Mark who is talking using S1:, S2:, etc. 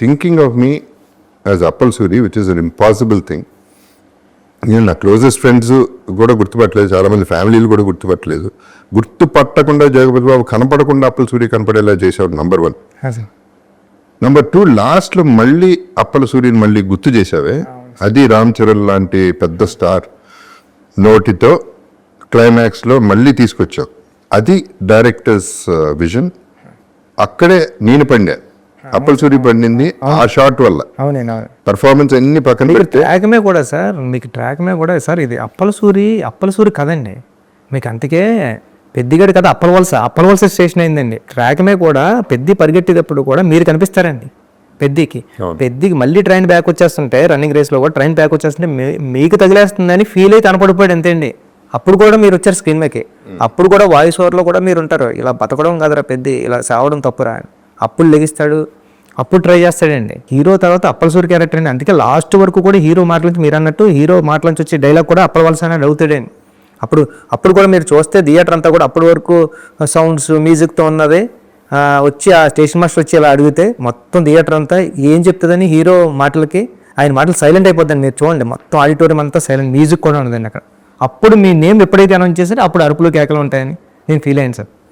S1: Thinking of me as Appal Suri which is an impossible thing. నేను నా closest friends కూడా గుర్తుపట్టలేదు, చాలామంది ఫ్యామిలీలు కూడా గుర్తుపట్టలేదు. గుర్తుపట్టకుండా జగపతి బాబు కనపడకుండా అప్పల్ సూరి కనపడేలా చేసేవాడు నంబర్ 1. నంబర్ 2, లాస్ట్లో మళ్ళీ అప్పల సూరిని మళ్ళీ గుర్తు చేసావే, అది రామ్ చరణ్ లాంటి పెద్ద స్టార్ నోటితో క్లైమాక్స్లో మళ్ళీ తీసుకొచ్చావు. అది డైరెక్టర్స్ విజన్. అక్కడే నేను పండా, అప్పల్ సూరి పండింది ఆ షాట్ వల్ల. పర్ఫార్మెన్స్ అన్ని పక్కన పెడితే
S2: ట్రాక్మే కూడా సార్, మీకు ట్రాక్మే కూడా సార్ ఇది అప్పల సూరి కదండి మీకు. అందుకే పెద్దిగడి కథ అప్పల వలస స్టేషన్ అయిందండి. ట్రాక్మే కూడా పెద్ది పరిగెట్టేటప్పుడు కూడా మీరు కనిపిస్తారండి పెద్దికి మళ్ళీ ట్రైన్ బ్యాక్ వచ్చేస్తుంటే, రన్నింగ్ రేస్లో కూడా ట్రైన్ బ్యాక్ వచ్చేస్తుంటే మీకు తగిలేస్తుందని ఫీల్ అయితే కనపడిపోయాడు అంతే అండి. అప్పుడు కూడా మీరు వచ్చారు స్క్రీన్ మీదకి, అప్పుడు కూడా వాయిస్ ఓవర్లో కూడా మీరు ఉంటారు, ఇలా బతకడం కాదురా పెద్ది, ఇలా సావడం తప్పురా అని. అప్పుడు లెగిస్తాడు, అప్పుడు ట్రై చేస్తాడండి. హీరో తర్వాత అప్పల సూరి క్యారెక్టర్ అండి. అందుకే లాస్ట్ వరకు కూడా హీరో మాటల నుంచి మీరు అన్నట్టు హీరో మాటల నుంచి వచ్చే డైలాగ్ కూడా అప్పల వలస అనేది అవుతాడండి. అప్పుడు కూడా మీరు చూస్తే థియేటర్ అంతా కూడా అప్పటి వరకు సౌండ్స్ మ్యూజిక్తో ఉన్నది. వచ్చి ఆ స్టేషన్ మాస్టర్ వచ్చి ఇలా అడిగితే మొత్తం థియేటర్ అంతా ఏం చెప్తుందని హీరో మాటలకి ఆయన మాటలు సైలెంట్ అయిపోద్దండి. మీరు చూడండి మొత్తం ఆడిటోరియం అంతా సైలెంట్, మ్యూజిక్ కూడా ఉండదండి అక్కడ. అప్పుడు మీ నేమ్ ఎప్పుడైతే అనౌన్స్ చేశారో అప్పుడు అరుపులు కేకలు ఉంటాయని నేను ఫీల్ అయ్యాను సార్.